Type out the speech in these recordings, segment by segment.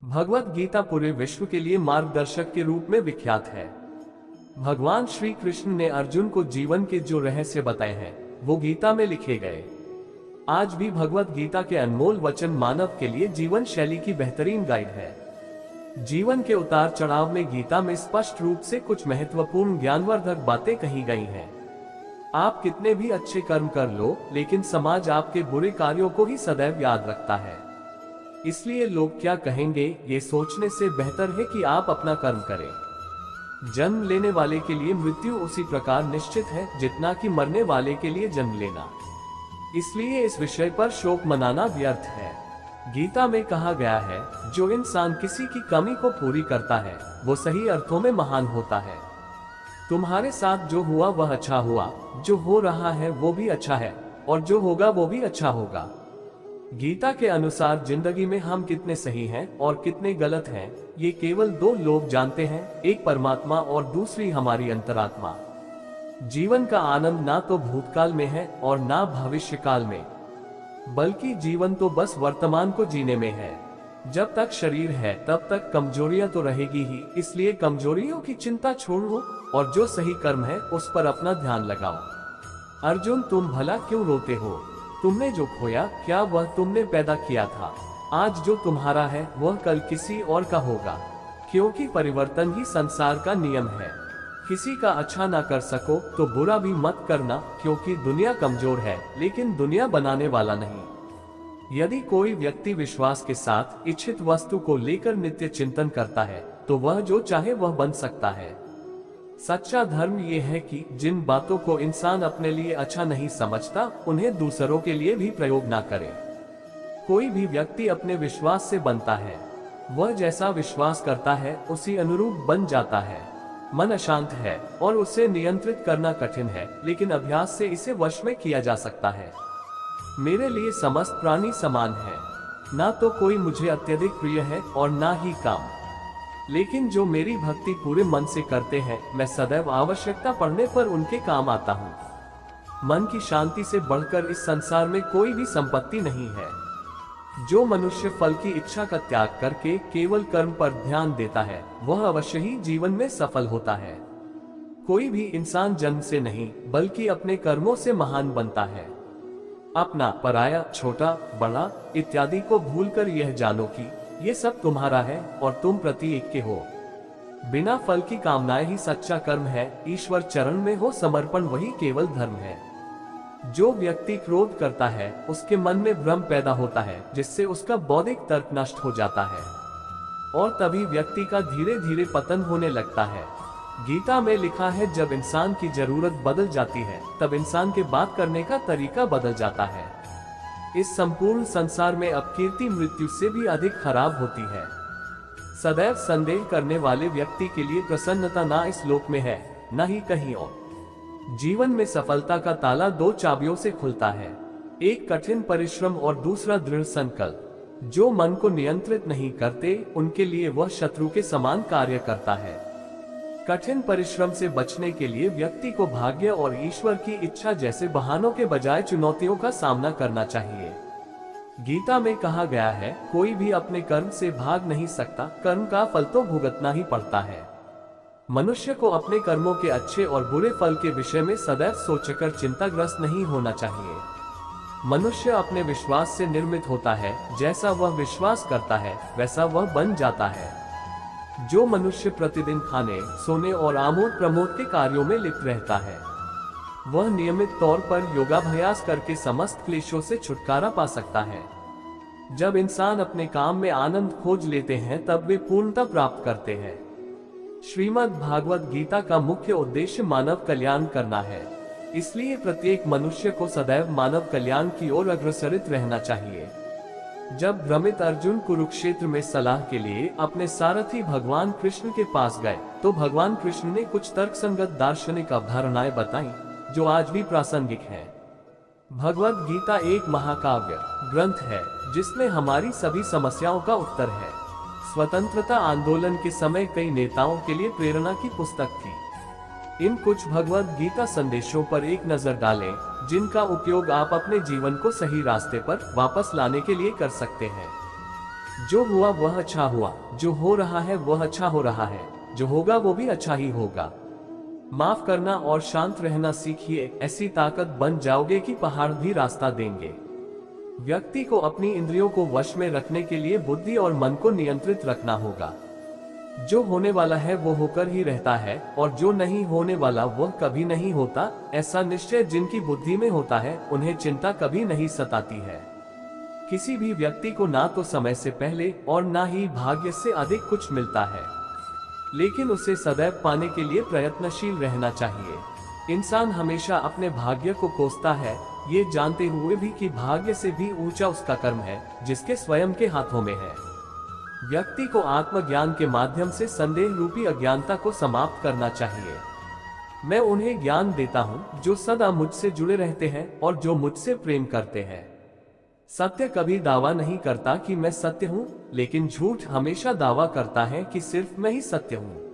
भगवत गीता पूरे विश्व के लिए मार्गदर्शक के रूप में विख्यात है। भगवान श्री कृष्ण ने अर्जुन को जीवन के जो रहस्य बताए हैं वो गीता में लिखे गए। आज भी भगवत गीता के अनमोल वचन मानव के लिए जीवन शैली की बेहतरीन गाइड है। जीवन के उतार चढ़ाव में गीता में स्पष्ट रूप से कुछ महत्वपूर्ण ज्ञानवर्धक बातें कही गई हैं। आप कितने भी अच्छे कर्म कर लो, लेकिन समाज आपके बुरे कार्यों को ही सदैव याद रखता है। इसलिए लोग क्या कहेंगे ये सोचने से बेहतर है कि आप अपना कर्म करें। जन्म लेने वाले के लिए मृत्यु उसी प्रकार निश्चित है जितना कि मरने वाले के लिए जन्म लेना। इसलिए इस विषय पर शोक मनाना व्यर्थ है। गीता में कहा गया है, जो इंसान किसी की कमी को पूरी करता है वो सही अर्थों में महान होता है। तुम्हारे साथ जो हुआ वह अच्छा हुआ, जो हो रहा है वो भी अच्छा है, और जो होगा वो भी अच्छा होगा। गीता के अनुसार जिंदगी में हम कितने सही हैं और कितने गलत हैं, ये केवल दो लोग जानते हैं, एक परमात्मा और दूसरी हमारी अंतरात्मा। जीवन का आनंद ना तो भूतकाल में है और ना भविष्य काल में, बल्कि जीवन तो बस वर्तमान को जीने में है। जब तक शरीर है तब तक कमजोरियां तो रहेगी ही, इसलिए कमजोरियों की चिंता छोड़ो और जो सही कर्म है उस पर अपना ध्यान लगाओ। अर्जुन, तुम भला क्यों रोते हो? तुमने जो खोया क्या वह तुमने पैदा किया था? आज जो तुम्हारा है वह कल किसी और का होगा, क्योंकि परिवर्तन ही संसार का नियम है। किसी का अच्छा ना कर सको तो बुरा भी मत करना, क्योंकि दुनिया कमजोर है लेकिन दुनिया बनाने वाला नहीं। यदि कोई व्यक्ति विश्वास के साथ इच्छित वस्तु को लेकर नित्य चिंतन करता है तो वह जो चाहे वह बन सकता है। सच्चा धर्म ये है कि जिन बातों को इंसान अपने लिए अच्छा नहीं समझता उन्हें दूसरों के लिए भी प्रयोग ना करे। कोई भी व्यक्ति अपने विश्वास से बनता है, वह जैसा विश्वास करता है उसी अनुरूप बन जाता है। मन अशांत है और उसे नियंत्रित करना कठिन है, लेकिन अभ्यास से इसे वश में किया जा सकता है। मेरे लिए समस्त प्राणी समान है, ना तो कोई मुझे अत्यधिक प्रिय है और ना ही कम। लेकिन जो मेरी भक्ति पूरे मन से करते हैं, मैं सदैव आवश्यकता पड़ने पर उनके काम आता हूँ। मन की शांति से बढ़कर इस संसार में कोई भी संपत्ति नहीं है। जो मनुष्य फल की इच्छा का त्याग करके केवल कर्म पर ध्यान देता है वह अवश्य ही जीवन में सफल होता है। कोई भी इंसान जन्म से नहीं बल्कि अपने कर्मों से महान बनता है। अपना, पराया, छोटा, बड़ा इत्यादि को भूलकर यह जानो कि ये सब तुम्हारा है और तुम प्रत्येक के हो। बिना फल की कामनाएं ही सच्चा कर्म है। ईश्वर चरण में हो समर्पण वही केवल धर्म है। जो व्यक्ति क्रोध करता है उसके मन में भ्रम पैदा होता है, जिससे उसका बौद्धिक तर्क नष्ट हो जाता है और तभी व्यक्ति का धीरे धीरे पतन होने लगता है। गीता में लिखा है, जब इंसान की जरूरत बदल जाती है तब इंसान के बात करने का तरीका बदल जाता है। इस संपूर्ण संसार में अपकीर्ति मृत्यु से भी अधिक खराब होती है। सदैव संदेह करने वाले व्यक्ति के लिए प्रसन्नता ना इस लोक में है न ही कहीं और। जीवन में सफलता का ताला दो चाबियों से खुलता है, एक कठिन परिश्रम और दूसरा दृढ़ संकल्प। जो मन को नियंत्रित नहीं करते उनके लिए वह शत्रु के समान कार्य करता है। कठिन परिश्रम से बचने के लिए व्यक्ति को भाग्य और ईश्वर की इच्छा जैसे बहानों के बजाय चुनौतियों का सामना करना चाहिए। गीता में कहा गया है, कोई भी अपने कर्म से भाग नहीं सकता, कर्म का फल तो भुगतना ही पड़ता है। मनुष्य को अपने कर्मों के अच्छे और बुरे फल के विषय में सदैव सोचकर चिंताग्रस्त नहीं होना चाहिए। मनुष्य अपने विश्वास से निर्मित होता है, जैसा वह विश्वास करता है वैसा वह बन जाता है। जो मनुष्य प्रतिदिन खाने, सोने और आमोद प्रमोद के कार्यों में लिप्त रहता है वह नियमित तौर पर योगाभ्यास करके समस्त क्लेशों से छुटकारा पा सकता है। जब इंसान अपने काम में आनंद खोज लेते हैं तब वे पूर्णता प्राप्त करते हैं। श्रीमद् भागवत गीता का मुख्य उद्देश्य मानव कल्याण करना है, इसलिए प्रत्येक मनुष्य को सदैव मानव कल्याण की ओर अग्रसरित रहना चाहिए। जब भ्रमित अर्जुन कुरुक्षेत्र में सलाह के लिए अपने सारथी भगवान कृष्ण के पास गए तो भगवान कृष्ण ने कुछ तर्कसंगत दार्शनिक अवधारणाएं बताई जो आज भी प्रासंगिक हैं। भगवत गीता एक महाकाव्य ग्रंथ है जिसमें हमारी सभी समस्याओं का उत्तर है। स्वतंत्रता आंदोलन के समय कई नेताओं के लिए प्रेरणा की पुस्तक थी। इन कुछ भगवत गीता संदेशों पर एक नजर डालें, जिनका उपयोग आप अपने जीवन को सही रास्ते पर वापस लाने के लिए कर सकते हैं। जो हुआ वह अच्छा हुआ, जो हो रहा है वह अच्छा हो रहा है, जो होगा वो भी अच्छा ही होगा। माफ करना और शांत रहना सीखिए, ऐसी ताकत बन जाओगे कि पहाड़ भी रास्ता देंगे। व्यक्ति को अपनी इंद्रियों को वश में रखने के लिए बुद्धि और मन को नियंत्रित रखना होगा। जो होने वाला है वो होकर ही रहता है और जो नहीं होने वाला वह कभी नहीं होता। ऐसा निश्चय जिनकी बुद्धि में होता है उन्हें चिंता कभी नहीं सताती है। किसी भी व्यक्ति को ना तो समय से पहले और ना ही भाग्य से अधिक कुछ मिलता है, लेकिन उसे सदैव पाने के लिए प्रयत्नशील रहना चाहिए। इंसान हमेशा अपने भाग्य को कोसता है, ये जानते हुए भी कि भाग्य से भी ऊंचा उसका कर्म है जिसके स्वयं के हाथों में है। व्यक्ति को आत्मज्ञान के माध्यम से संदेह रूपी अज्ञानता को समाप्त करना चाहिए। मैं उन्हें ज्ञान देता हूँ जो सदा मुझसे जुड़े रहते हैं और जो मुझसे प्रेम करते हैं। सत्य कभी दावा नहीं करता कि मैं सत्य हूँ, लेकिन झूठ हमेशा दावा करता है कि सिर्फ मैं ही सत्य हूँ।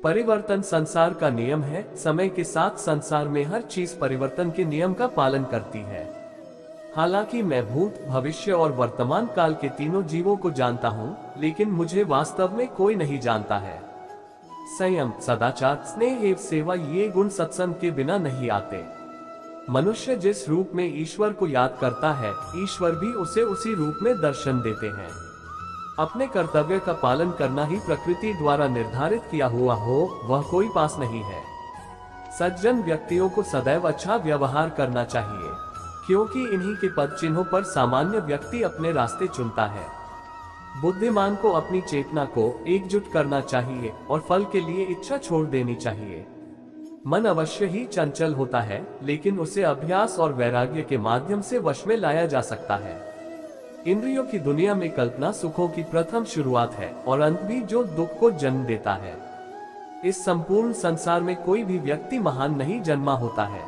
परिवर्तन संसार का नियम है। समय के साथ संसार में हर चीज परिवर्तन के नियम का पालन करती है। हालांकि मैं भूत, भविष्य और वर्तमान काल के तीनों जीवों को जानता हूँ, लेकिन मुझे वास्तव में कोई नहीं जानता है। संयम, सदाचार, स्नेह एवं सेवा ये गुण सत्संग के बिना नहीं आते। मनुष्य जिस रूप में ईश्वर को याद करता है, ईश्वर भी उसे उसी रूप में दर्शन देते हैं। अपने कर्तव्य का पालन करना ही प्रकृति द्वारा निर्धारित किया हुआ हो, वह कोई पास नहीं है। सज्जन व्यक्तियों को सदैव अच्छा व्यवहार करना चाहिए, क्योंकि इन्हीं के पद चिन्हों पर सामान्य व्यक्ति अपने रास्ते चुनता है। बुद्धिमान को अपनी चेतना को एकजुट करना चाहिए और फल के लिए इच्छा छोड़ देनी चाहिए। मन अवश्य ही चंचल होता है, लेकिन उसे अभ्यास और वैराग्य के माध्यम से वश में लाया जा सकता है। इंद्रियों की दुनिया में कल्पना सुखों की प्रथम शुरुआत है और अंत भी जो दुख को जन्म देता है। इस संपूर्ण संसार में कोई भी व्यक्ति महान नहीं जन्मा होता है,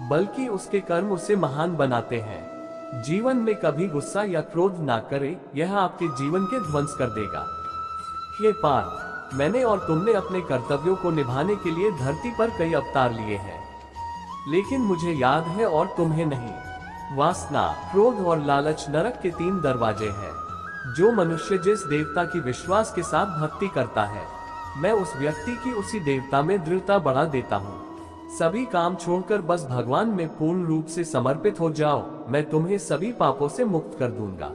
बल्कि उसके कर्म उसे महान बनाते हैं। जीवन में कभी गुस्सा या क्रोध ना करें, यह आपके जीवन के ध्वंस कर देगा। हे पार्थ, मैंने और तुमने अपने कर्तव्यों को निभाने के लिए धरती पर कई अवतार लिए हैं, लेकिन मुझे याद है और तुम्हें नहीं। वासना, क्रोध और लालच नरक के 3 दरवाजे हैं। जो मनुष्य जिस देवता की विश्वास के साथ भक्ति करता है, मैं उस व्यक्ति की उसी देवता में दृढ़ता बढ़ा देता हूँ। सभी काम छोड़कर बस भगवान में पूर्ण रूप से समर्पित हो जाओ, मैं तुम्हें सभी पापों से मुक्त कर दूंगा।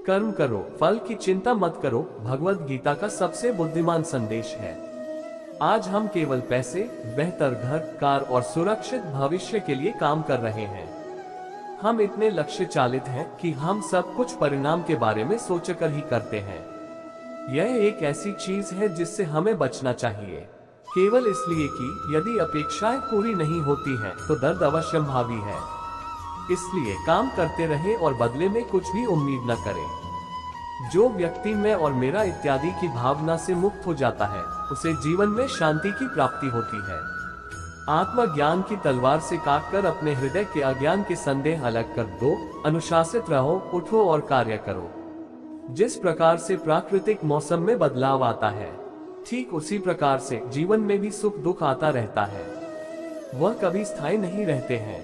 कर्म करो, फल की चिंता मत करो, भगवत गीता का सबसे बुद्धिमान संदेश है। आज हम केवल पैसे, बेहतर घर, कार और सुरक्षित भविष्य के लिए काम कर रहे हैं। हम इतने लक्ष्य चालित हैं कि हम सब कुछ परिणाम के बारे में सोचकर ही करते हैं। यह एक ऐसी चीज है जिससे हमें बचना चाहिए, केवल इसलिए कि यदि अपेक्षाएं पूरी नहीं होती हैं तो दर्द अवश्यंभावी है। इसलिए काम करते रहें और बदले में कुछ भी उम्मीद न करें। जो व्यक्ति मैं और मेरा इत्यादि की भावना से मुक्त हो जाता है, उसे जीवन में शांति की प्राप्ति होती है। आत्मज्ञान की तलवार से काटकर अपने हृदय के अज्ञान के संदेह अलग कर दो। अनुशासित रहो, उठो और कार्य करो। जिस प्रकार से प्राकृतिक मौसम में बदलाव आता है, ठीक उसी प्रकार से जीवन में भी सुख दुख आता रहता है। वह कभी स्थायी नहीं रहते हैं।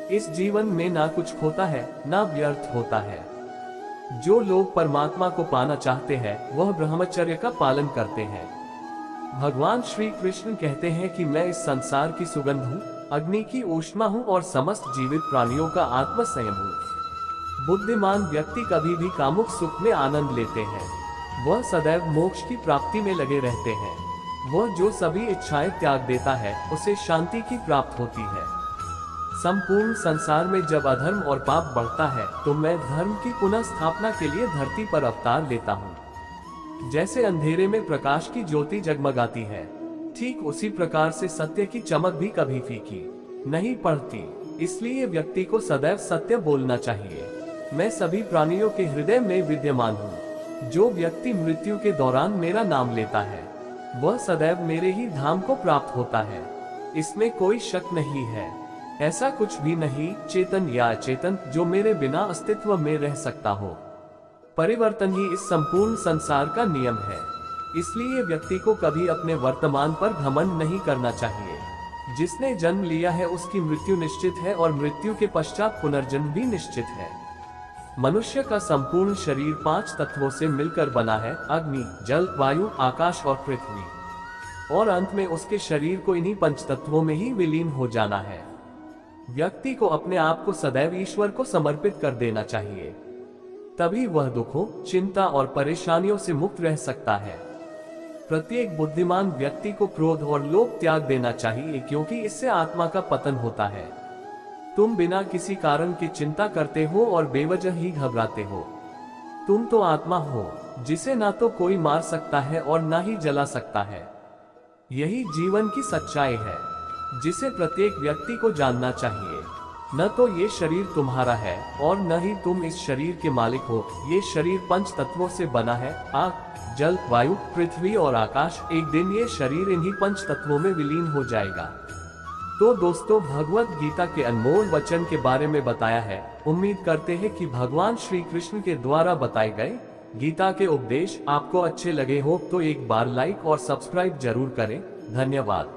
इस जीवन में ना कुछ होता है, ना व्यर्थ होता है। जो लोग परमात्मा को पाना चाहते हैं, वह ब्रह्मचर्य का पालन करते हैं। भगवान श्री कृष्ण कहते हैं कि मैं इस संसार की सुगंध हूँ, अग्नि की ऊष्मा हूँ और समस्त जीवित प्राणियों का आत्म संयम हूँ। बुद्धिमान व्यक्ति कभी भी कामुक सुख में आनंद लेते हैं। वह सदैव मोक्ष की प्राप्ति में लगे रहते हैं। वह जो सभी इच्छाएं त्याग देता है, उसे शांति की प्राप्त होती है। संपूर्ण संसार में जब अधर्म और पाप बढ़ता है, तो मैं धर्म की पुनः स्थापना के लिए धरती पर अवतार लेता हूँ। जैसे अंधेरे में प्रकाश की ज्योति जगमगाती है, ठीक उसी प्रकार से सत्य की चमक भी कभी फीकी नहीं पड़ती। इसलिए व्यक्ति को सदैव सत्य बोलना चाहिए। मैं सभी प्राणियों के हृदय में विद्यमान हूँ। जो व्यक्ति मृत्यु के दौरान मेरा नाम लेता है, वह सदैव मेरे ही धाम को प्राप्त होता है। इसमें कोई शक नहीं है। ऐसा कुछ भी नहीं, चेतन या अचेतन, जो मेरे बिना अस्तित्व में रह सकता हो। परिवर्तन ही इस संपूर्ण संसार का नियम है। इसलिए व्यक्ति को कभी अपने वर्तमान पर घमंड नहीं करना चाहिए। जिसने जन्म लिया है उसकी मृत्यु निश्चित है और मृत्यु के पश्चात पुनर्जन्म भी निश्चित है। मनुष्य का संपूर्ण शरीर 5 तत्वों से मिलकर बना है, अग्नि, जल, वायु, आकाश और पृथ्वी। और अंत में उसके शरीर को इन्हीं 5 तत्वों में ही विलीन हो जाना है। व्यक्ति को अपने आप को सदैव ईश्वर को समर्पित कर देना चाहिए, तभी वह दुखों, चिंता और परेशानियों से मुक्त रह सकता है। प्रत्येक बुद्धिमान व्यक्ति को क्रोध और लोभ त्याग देना चाहिए, क्योंकि इससे आत्मा का पतन होता है। तुम बिना किसी कारण की चिंता करते हो और बेवजह ही घबराते हो। तुम तो आत्मा हो, जिसे ना तो कोई मार सकता है और ना ही जला सकता है। यही जीवन की सच्चाई है, जिसे प्रत्येक व्यक्ति को जानना चाहिए। न तो ये शरीर तुम्हारा है और न ही तुम इस शरीर के मालिक हो। ये शरीर 5 तत्वों से बना है, आग, जल, वायु, पृथ्वी और आकाश। एक दिन ये शरीर इन्हीं 5 तत्वों में विलीन हो जाएगा। तो दोस्तों, भगवत गीता के अनमोल वचन के बारे में बताया है। उम्मीद करते हैं कि भगवान श्री कृष्ण के द्वारा बताए गए गीता के उपदेश आपको अच्छे लगे हो तो एक बार लाइक और सब्सक्राइब जरूर करें। धन्यवाद।